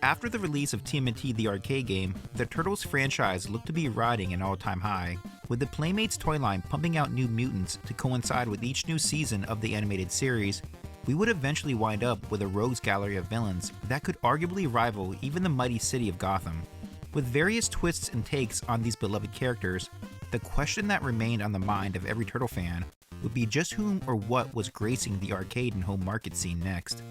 After the release of TMNT the arcade game, the Turtles franchise looked to be riding an all-time high, with the Playmates toy line pumping out new mutants to coincide with each new season of the animated series. We would eventually wind up with a rogues gallery of villains that could arguably rival even the mighty city of Gotham. With various twists and takes on these beloved characters, the question that remained on the mind of every Turtle fan would be just whom or what was gracing the arcade and home market scene next.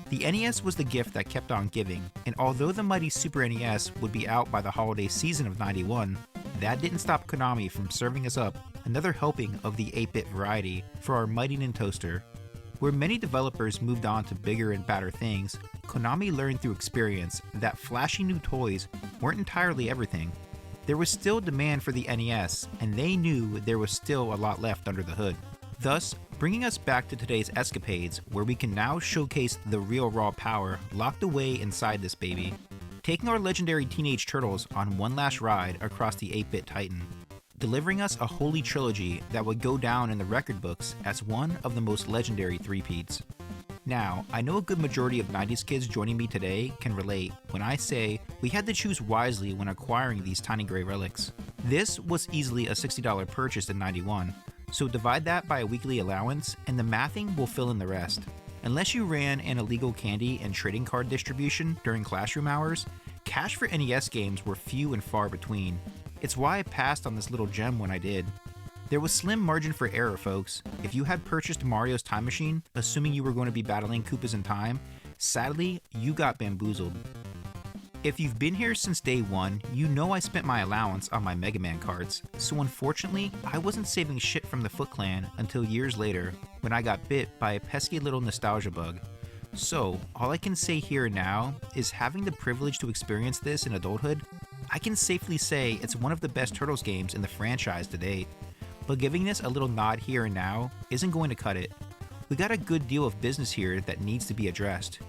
The NES was the gift that kept on giving, and although the mighty Super NES would be out by the holiday season of '91, that didn't stop Konami from serving us up another helping of the 8-bit variety for our mighty Nintoaster. Where many developers moved on to bigger and badder things, Konami learned through experience that flashy new toys weren't entirely everything. There was still demand for the NES, and they knew there was still a lot left under the hood. Thus, bringing us back to today's escapades, where we can now showcase the real raw power locked away inside this baby, taking our legendary Teenage Turtles on one last ride across the 8-bit Titan, delivering us a holy trilogy that would go down in the record books as one of the most legendary three-peats. Now, I know a good majority of 90s kids joining me today can relate when I say we had to choose wisely when acquiring these tiny gray relics. This was easily a $60 purchase in '91, so divide that by a weekly allowance and the mathing will fill in the rest. Unless you ran an illegal candy and trading card distribution during classroom hours, cash for NES games were few and far between. It's why I passed on this little gem when I did. There was slim margin for error, folks. If you had purchased Mario's Time Machine, assuming you were going to be battling Koopas in time, sadly, you got bamboozled. If you've been here since day one, you know I spent my allowance on my Mega Man cards, so unfortunately, I wasn't saving shit from the Foot Clan until years later, when I got bit by a pesky little nostalgia bug. So, all I can say here and now is having the privilege to experience this in adulthood, I can safely say it's one of the best Turtles games in the franchise to date. But giving this a little nod here and now isn't going to cut it. We got a good deal of business here that needs to be addressed.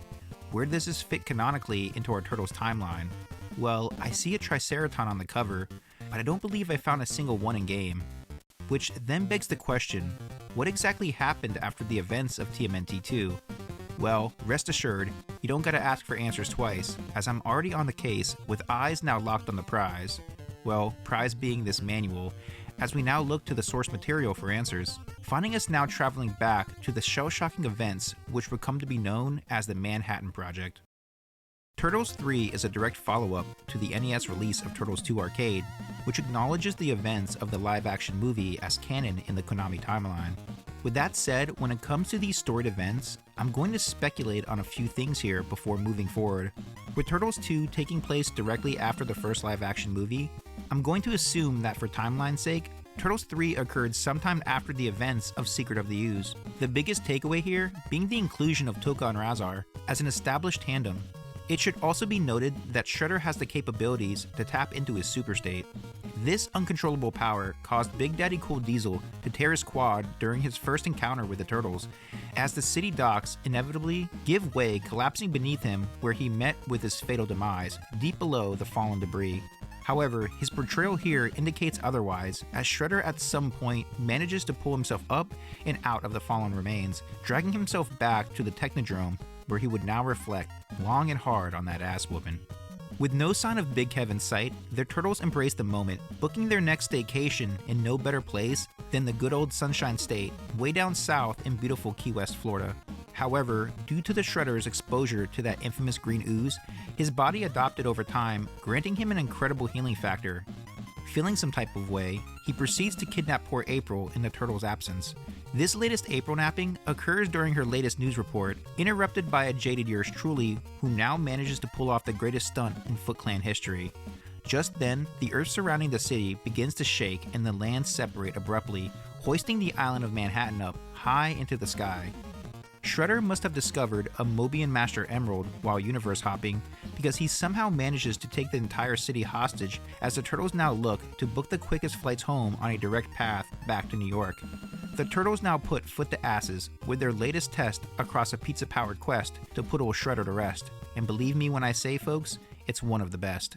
Where does this fit canonically into our Turtles timeline? Well, I see a Triceraton on the cover, but I don't believe I found a single one in game. Which then begs the question, what exactly happened after the events of TMNT II? Well, rest assured, you don't gotta ask for answers twice, as I'm already on the case with eyes now locked on the prize. Well, prize being this manual, as we now look to the source material for answers, finding us now traveling back to the shell-shocking events which would come to be known as the Manhattan Project. Turtles 3 is a direct follow-up to the NES release of Turtles 2 Arcade, which acknowledges the events of the live-action movie as canon in the Konami timeline. With that said, when it comes to these storied events, I'm going to speculate on a few things here before moving forward. With Turtles 2 taking place directly after the first live-action movie, I'm going to assume that for timeline's sake, Turtles 3 occurred sometime after the events of Secret of the Ooze. The biggest takeaway here being the inclusion of Tokka and Rahzar as an established tandem. It should also be noted that Shredder has the capabilities to tap into his super state. This uncontrollable power caused Big Daddy Cool Diesel to tear his quad during his first encounter with the Turtles, as the city docks inevitably give way, collapsing beneath him where he met with his fatal demise, deep below the fallen debris. However, his portrayal here indicates otherwise, as Shredder at some point manages to pull himself up and out of the fallen remains, dragging himself back to the Technodrome, where he would now reflect long and hard on that ass whooping. With no sign of Big Kev in sight, the Turtles embrace the moment, booking their next staycation in no better place than the good old Sunshine State, way down south in beautiful Key West, Florida. However, due to the Shredder's exposure to that infamous green ooze, his body adopted over time, granting him an incredible healing factor. Feeling some type of way, he proceeds to kidnap poor April in the Turtles' absence. This latest April napping occurs during her latest news report, interrupted by a jaded yours truly, who now manages to pull off the greatest stunt in Foot Clan history. Just then, the earth surrounding the city begins to shake and the lands separate abruptly, hoisting the island of Manhattan up high into the sky. Shredder must have discovered a Mobian Master Emerald while universe hopping, because he somehow manages to take the entire city hostage as the Turtles now look to book the quickest flights home on a direct path back to New York. The Turtles now put foot to asses with their latest test across a pizza-powered quest to put old Shredder to rest, and believe me when I say, folks, it's one of the best.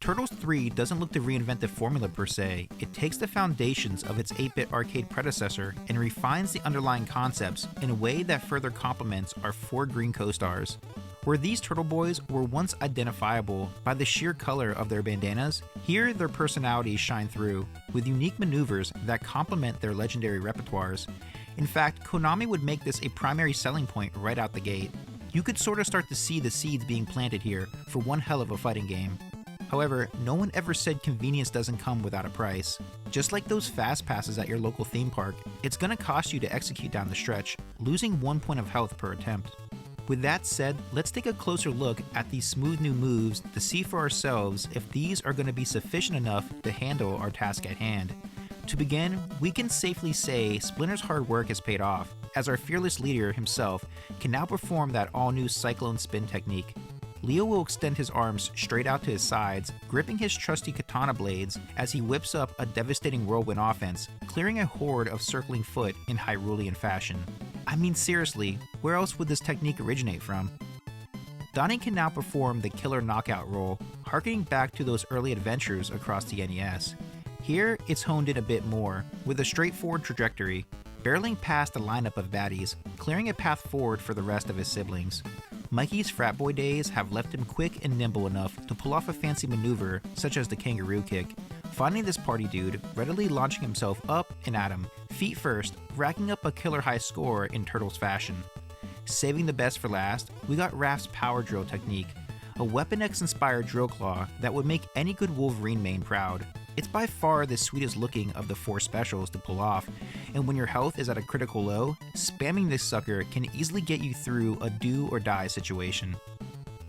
Turtles 3 doesn't look to reinvent the formula per se, it takes the foundations of its 8-bit arcade predecessor and refines the underlying concepts in a way that further complements our 4 green co-stars. Where these turtle boys were once identifiable by the sheer color of their bandanas, here their personalities shine through, with unique maneuvers that complement their legendary repertoires. In fact, Konami would make this a primary selling point right out the gate. You could sorta start to see the seeds being planted here for one hell of a fighting game. However, no one ever said convenience doesn't come without a price. Just like those fast passes at your local theme park, it's gonna cost you to execute down the stretch, losing 1 point of health per attempt. With that said, let's take a closer look at these smooth new moves to see for ourselves if these are going to be sufficient enough to handle our task at hand. To begin, we can safely say Splinter's hard work has paid off, as our fearless leader himself can now perform that all-new Cyclone Spin technique. Leo will extend his arms straight out to his sides, gripping his trusty katana blades as he whips up a devastating whirlwind offense, clearing a horde of circling foot in Hyrulean fashion. I mean seriously, where else would this technique originate from? Donnie can now perform the killer knockout roll, harkening back to those early adventures across the NES. Here, it's honed in a bit more, with a straightforward trajectory, barreling past a lineup of baddies, clearing a path forward for the rest of his siblings. Mikey's frat boy days have left him quick and nimble enough to pull off a fancy maneuver such as the kangaroo kick, finding this party dude readily launching himself up and at him, feet first, racking up a killer high score in Turtles fashion. Saving the best for last, we got Raph's power drill technique, a Weapon X inspired drill claw that would make any good Wolverine main proud. It's by far the sweetest looking of the 4 specials to pull off, and when your health is at a critical low, spamming this sucker can easily get you through a do or die situation.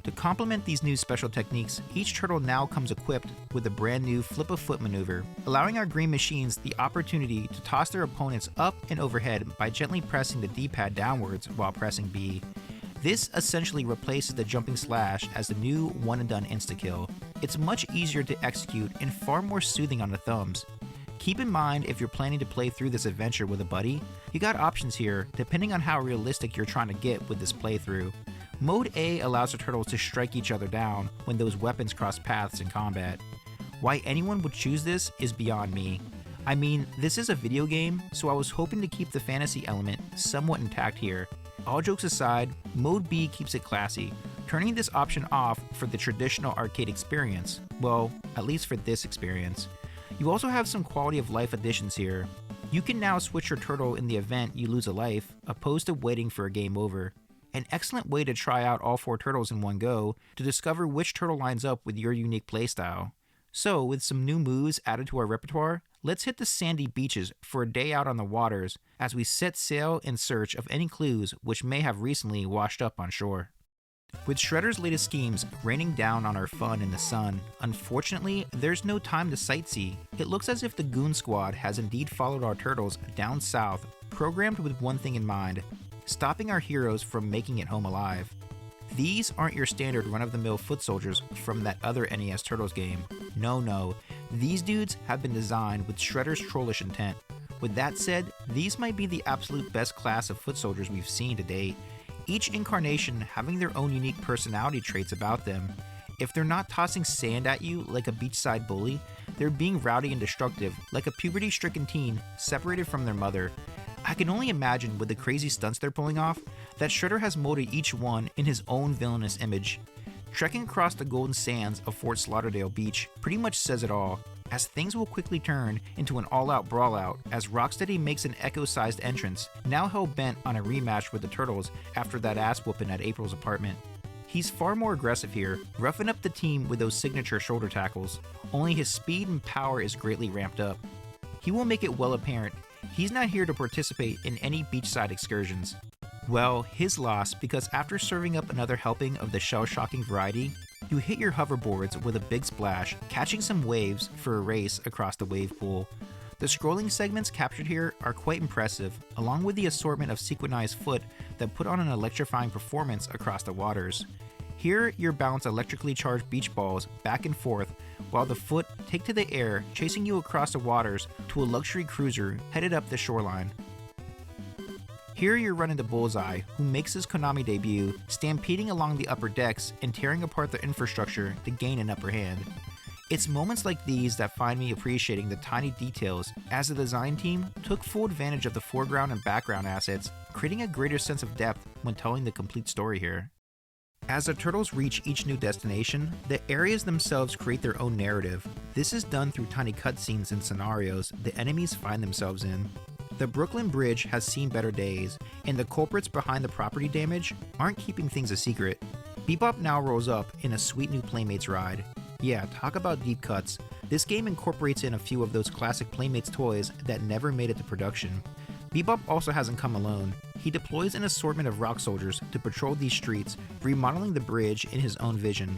To complement these new special techniques, each turtle now comes equipped with a brand new flip of foot maneuver, allowing our green machines the opportunity to toss their opponents up and overhead by gently pressing the D-pad downwards while pressing B. This essentially replaces the jumping slash as the new one-and-done insta-kill. It's much easier to execute and far more soothing on the thumbs. Keep in mind if you're planning to play through this adventure with a buddy, you got options here depending on how realistic you're trying to get with this playthrough. Mode A allows the turtles to strike each other down when those weapons cross paths in combat. Why anyone would choose this is beyond me. I mean, this is a video game, so I was hoping to keep the fantasy element somewhat intact here. All jokes aside, Mode B keeps it classy, turning this option off for the traditional arcade experience. Well, at least for this experience. You also have some quality of life additions here. You can now switch your turtle in the event you lose a life, opposed to waiting for a game over. An excellent way to try out all 4 turtles in one go to discover which turtle lines up with your unique playstyle. So, with some new moves added to our repertoire, let's hit the sandy beaches for a day out on the waters as we set sail in search of any clues which may have recently washed up on shore. With Shredder's latest schemes raining down on our fun in the sun, unfortunately, there's no time to sightsee. It looks as if the Goon Squad has indeed followed our turtles down south, programmed with one thing in mind: stopping our heroes from making it home alive. These aren't your standard run-of-the-mill foot soldiers from that other NES Turtles game. No, these dudes have been designed with Shredder's trollish intent. With that said, these might be the absolute best class of foot soldiers we've seen to date, each incarnation having their own unique personality traits about them. If they're not tossing sand at you like a beachside bully, they're being rowdy and destructive like a puberty-stricken teen separated from their mother. I can only imagine with the crazy stunts they're pulling off, that Shredder has molded each one in his own villainous image. Trekking across the golden sands of Fort Lauderdale Beach pretty much says it all, as things will quickly turn into an all-out brawlout as Rocksteady makes an Echo-sized entrance, now hell-bent on a rematch with the Turtles after that ass-whooping at April's apartment. He's far more aggressive here, roughing up the team with those signature shoulder tackles, only his speed and power is greatly ramped up. He will make it well apparent he's not here to participate in any beachside excursions. Well, his loss, because after serving up another helping of the shell-shocking variety, you hit your hoverboards with a big splash, catching some waves for a race across the wave pool. The scrolling segments captured here are quite impressive, along with the assortment of sequinized foot that put on an electrifying performance across the waters. Here, you bounce electrically charged beach balls back and forth, while the foot take to the air, chasing you across the waters to a luxury cruiser headed up the shoreline. Here you're running the Bullseye, who makes his Konami debut, stampeding along the upper decks and tearing apart the infrastructure to gain an upper hand. It's moments like these that find me appreciating the tiny details, as the design team took full advantage of the foreground and background assets, creating a greater sense of depth when telling the complete story here. As the turtles reach each new destination, the areas themselves create their own narrative. This is done through tiny cutscenes and scenarios the enemies find themselves in. The Brooklyn Bridge has seen better days, and the culprits behind the property damage aren't keeping things a secret. Bebop now rolls up in a sweet new Playmates ride. Yeah, talk about deep cuts. This game incorporates in a few of those classic Playmates toys that never made it to production. Bebop also hasn't come alone. He deploys an assortment of rock soldiers to patrol these streets, remodeling the bridge in his own vision.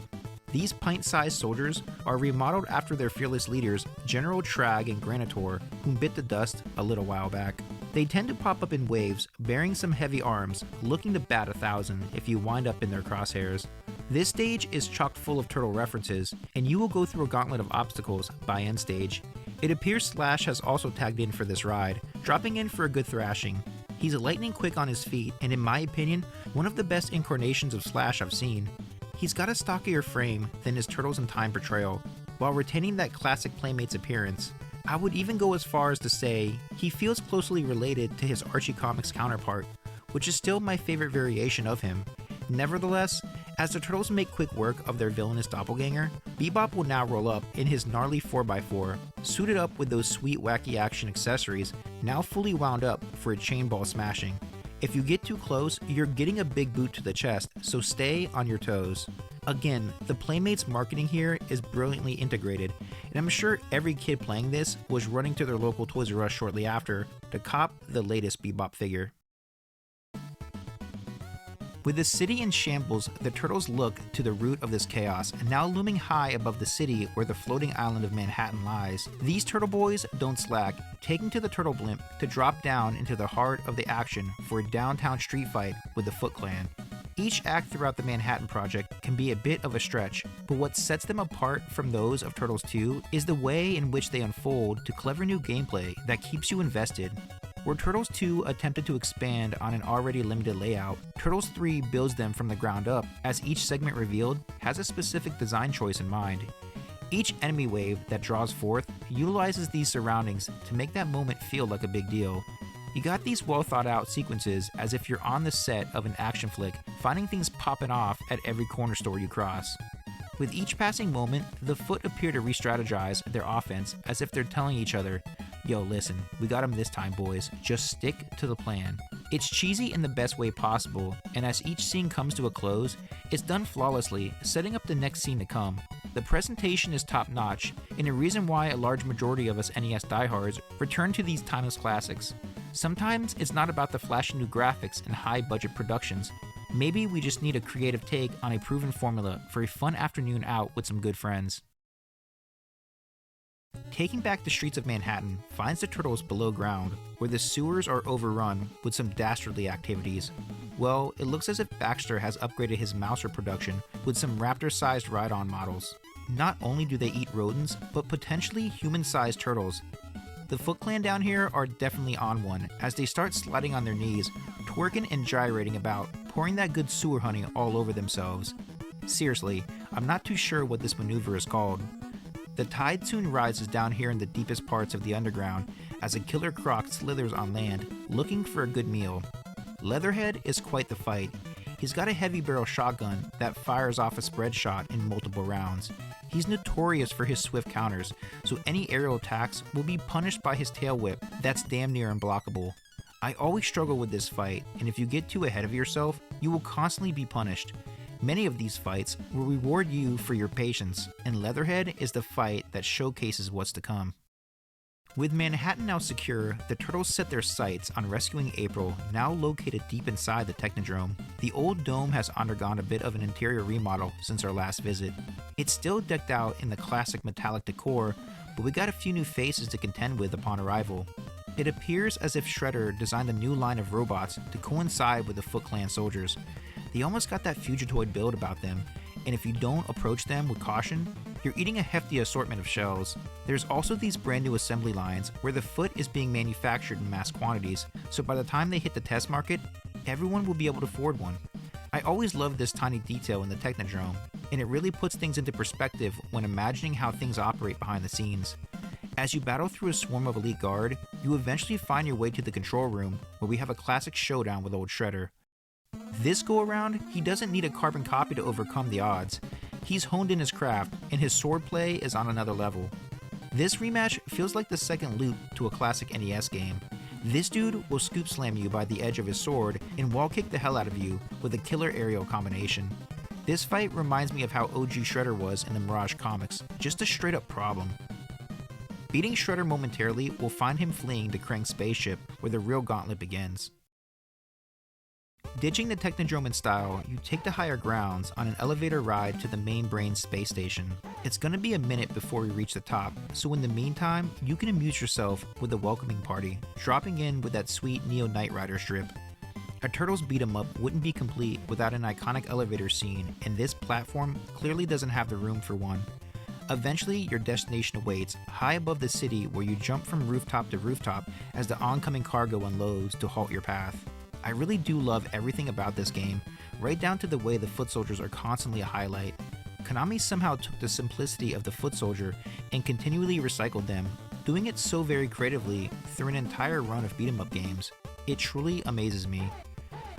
These pint-sized soldiers are remodeled after their fearless leaders, General Trag and Granitor, whom bit the dust a little while back. They tend to pop up in waves, bearing some heavy arms, looking to bat 1,000 if you wind up in their crosshairs. This stage is chock full of turtle references, and you will go through a gauntlet of obstacles by end stage. It appears Slash has also tagged in for this ride, dropping in for a good thrashing. He's lightning quick on his feet, and in my opinion, one of the best incarnations of Slash I've seen. He's got a stockier frame than his Turtles in Time portrayal, while retaining that classic Playmates appearance. I would even go as far as to say he feels closely related to his Archie Comics counterpart, which is still my favorite variation of him. Nevertheless, as the Turtles make quick work of their villainous doppelganger, Bebop will now roll up in his gnarly 4x4, suited up with those sweet wacky action accessories, now fully wound up for a chainball smashing. If you get too close, you're getting a big boot to the chest, so stay on your toes. Again, the Playmates marketing here is brilliantly integrated, and I'm sure every kid playing this was running to their local Toys R Us shortly after to cop the latest Bebop figure. With the city in shambles, the Turtles look to the root of this chaos, and now looming high above the city where the floating island of Manhattan lies. These Turtle Boys don't slack, taking to the Turtle Blimp to drop down into the heart of the action for a downtown street fight with the Foot Clan. Each act throughout the Manhattan Project can be a bit of a stretch, but what sets them apart from those of Turtles 2 is the way in which they unfold to clever new gameplay that keeps you invested. Where Turtles 2 attempted to expand on an already limited layout, Turtles 3 builds them from the ground up, as each segment revealed has a specific design choice in mind. Each enemy wave that draws forth utilizes these surroundings to make that moment feel like a big deal. You got these well thought out sequences as if you're on the set of an action flick, finding things popping off at every corner store you cross. With each passing moment, the Foot appear to re-strategize their offense as if they're telling each other, "Yo, listen, we got him this time, boys. Just stick to the plan." It's cheesy in the best way possible, and as each scene comes to a close, it's done flawlessly, setting up the next scene to come. The presentation is top-notch, and a reason why a large majority of us NES diehards return to these timeless classics. Sometimes it's not about the flashy new graphics and high-budget productions. Maybe we just need a creative take on a proven formula for a fun afternoon out with some good friends. Taking back the streets of Manhattan finds the Turtles below ground, where the sewers are overrun with some dastardly activities. Well, it looks as if Baxter has upgraded his Mouser production with some raptor-sized ride-on models. Not only do they eat rodents, but potentially human-sized turtles. The Foot Clan down here are definitely on one, as they start sliding on their knees, twerking and gyrating about, pouring that good sewer honey all over themselves. Seriously, I'm not too sure what this maneuver is called. The tide soon rises down here in the deepest parts of the underground as a killer croc slithers on land, looking for a good meal. Leatherhead is quite the fight. He's got a heavy barrel shotgun that fires off a spread shot in multiple rounds. He's notorious for his swift counters, so any aerial attacks will be punished by his tail whip that's damn near unblockable. I always struggle with this fight, and if you get too ahead of yourself, you will constantly be punished. Many of these fights will reward you for your patience, and Leatherhead is the fight that showcases what's to come. With Manhattan now secure, the Turtles set their sights on rescuing April, now located deep inside the Technodrome. The old dome has undergone a bit of an interior remodel since our last visit. It's still decked out in the classic metallic decor, but we got a few new faces to contend with upon arrival. It appears as if Shredder designed a new line of robots to coincide with the Foot Clan soldiers. They almost got that Fugitoid build about them, and if you don't approach them with caution, you're eating a hefty assortment of shells. There's also these brand new assembly lines where the Foot is being manufactured in mass quantities, so by the time they hit the test market, everyone will be able to afford one. I always loved this tiny detail in the Technodrome, and it really puts things into perspective when imagining how things operate behind the scenes. As you battle through a swarm of elite guard, you eventually find your way to the control room, where we have a classic showdown with old Shredder. This go around, he doesn't need a carbon copy to overcome the odds. He's honed in his craft, and his swordplay is on another level. This rematch feels like the second loop to a classic NES game. This dude will scoop slam you by the edge of his sword and wall kick the hell out of you with a killer aerial combination. This fight reminds me of how OG Shredder was in the Mirage comics, just a straight up problem. Beating Shredder momentarily will find him fleeing to Krang's spaceship where the real gauntlet begins. Ditching the Technodrome in style, you take the higher grounds on an elevator ride to the main brain space station. It's gonna be a minute before we reach the top, so in the meantime, you can amuse yourself with the welcoming party, dropping in with that sweet Neo Knight Rider strip. A Turtles beat 'em up wouldn't be complete without an iconic elevator scene, and this platform clearly doesn't have the room for one. Eventually, your destination awaits, high above the city where you jump from rooftop to rooftop as the oncoming cargo unloads to halt your path. I really do love everything about this game, right down to the way the foot soldiers are constantly a highlight. Konami somehow took the simplicity of the foot soldier and continually recycled them, doing it so very creatively through an entire run of beat-em-up games. It truly amazes me.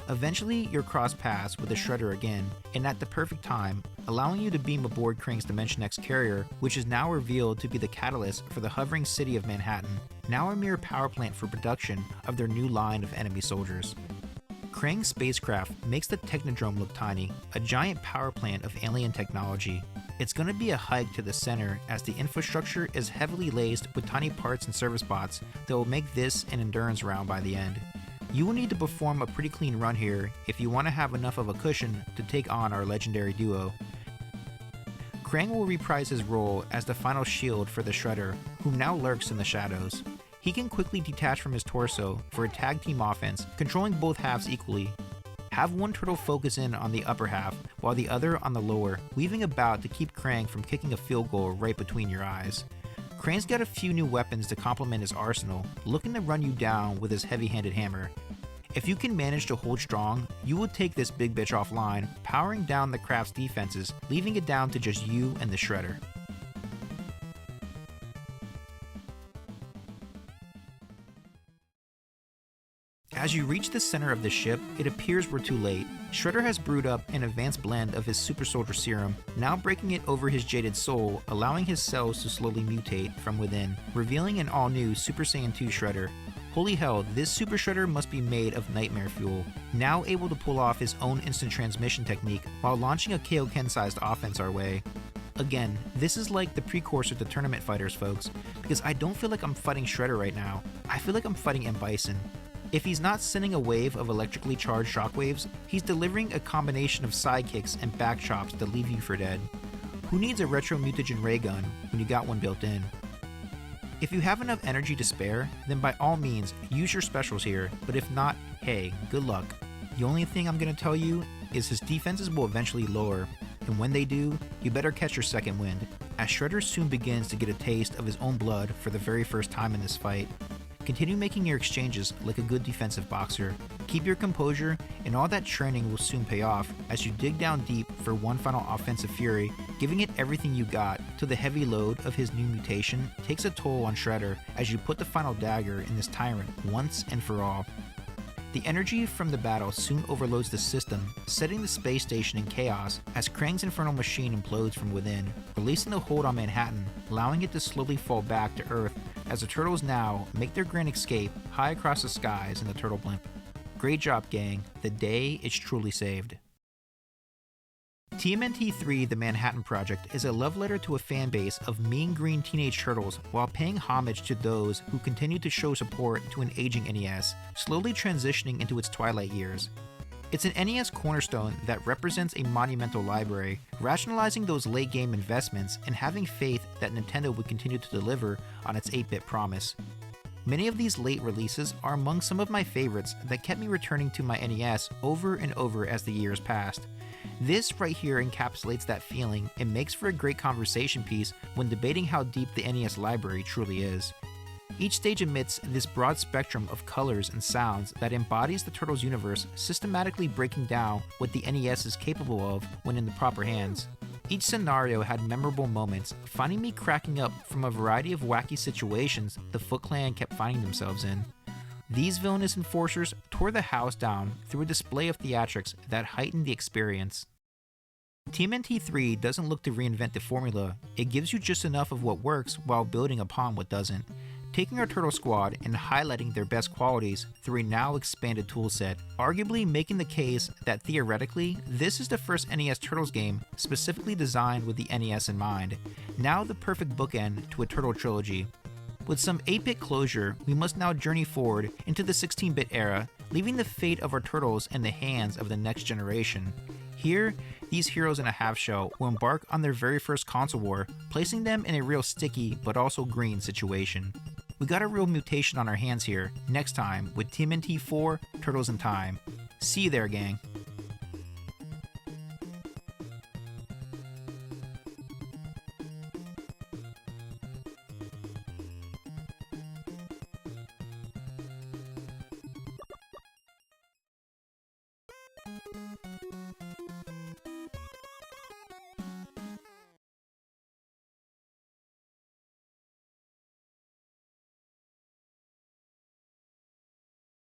Eventually, you're cross paths with the Shredder again, and at the perfect time, allowing you to beam aboard Krang's Dimension X carrier, which is now revealed to be the catalyst for the hovering city of Manhattan, now a mere power plant for production of their new line of enemy soldiers. Krang's spacecraft makes the Technodrome look tiny, a giant power plant of alien technology. It's going to be a hike to the center as the infrastructure is heavily laced with tiny parts and service bots that will make this an endurance round by the end. You will need to perform a pretty clean run here if you want to have enough of a cushion to take on our legendary duo. Krang will reprise his role as the final shield for the Shredder, who now lurks in the shadows. He can quickly detach from his torso for a tag team offense, controlling both halves equally. Have one turtle focus in on the upper half, while the other on the lower, weaving about to keep Krang from kicking a field goal right between your eyes. Krang's got a few new weapons to complement his arsenal, looking to run you down with his heavy-handed hammer. If you can manage to hold strong, you will take this big bitch offline, powering down the craft's defenses, leaving it down to just you and the Shredder. As you reach the center of the ship, it appears we're too late. Shredder has brewed up an advanced blend of his super soldier serum, now breaking it over his jaded soul, allowing his cells to slowly mutate from within, revealing an all-new Super Saiyan 2 Shredder. Holy hell, this Super Shredder must be made of nightmare fuel, now able to pull off his own instant transmission technique while launching a Kaioken-sized offense our way. Again, this is like the precursor to Tournament Fighters, folks, because I don't feel like I'm fighting Shredder right now. I feel like I'm fighting M. Bison. If he's not sending a wave of electrically charged shockwaves, he's delivering a combination of sidekicks and back chops that leave you for dead. Who needs a retro mutagen ray gun when you got one built in? If you have enough energy to spare, then by all means, use your specials here, but if not, hey, good luck. The only thing I'm gonna tell you is his defenses will eventually lower, and when they do, you better catch your second wind, as Shredder soon begins to get a taste of his own blood for the very first time in this fight. Continue making your exchanges like a good defensive boxer. Keep your composure, and all that training will soon pay off as you dig down deep for one final offensive fury, giving it everything you got till the heavy load of his new mutation takes a toll on Shredder as you put the final dagger in this tyrant once and for all. The energy from the battle soon overloads the system, setting the space station in chaos as Krang's infernal machine implodes from within, releasing the hold on Manhattan, allowing it to slowly fall back to Earth as the Turtles now make their grand escape high across the skies in the Turtle Blimp. Great job, gang. The day is truly saved. TMNT III The Manhattan Project is a love letter to a fan base of mean green teenage turtles while paying homage to those who continue to show support to an aging NES, slowly transitioning into its twilight years. It's an NES cornerstone that represents a monumental library, rationalizing those late game investments and having faith that Nintendo would continue to deliver on its 8-bit promise. Many of these late releases are among some of my favorites that kept me returning to my NES over and over as the years passed. This right here encapsulates that feeling and makes for a great conversation piece when debating how deep the NES library truly is. Each stage emits this broad spectrum of colors and sounds that embodies the Turtles universe, systematically breaking down what the NES is capable of when in the proper hands. Each scenario had memorable moments, finding me cracking up from a variety of wacky situations the Foot Clan kept finding themselves in. These villainous enforcers tore the house down through a display of theatrics that heightened the experience. TMNT III doesn't look to reinvent the formula, it gives you just enough of what works while building upon what doesn't, taking our Turtle Squad and highlighting their best qualities through a now expanded toolset, arguably making the case that theoretically, this is the first NES Turtles game specifically designed with the NES in mind, now the perfect bookend to a Turtle trilogy. With some 8-bit closure, we must now journey forward into the 16-bit era, leaving the fate of our Turtles in the hands of the next generation. Here, these heroes in a half shell will embark on their very first console war, placing them in a real sticky but also green situation. We got a real mutation on our hands here, next time with TMNT 4 Turtles in Time. See you there, gang.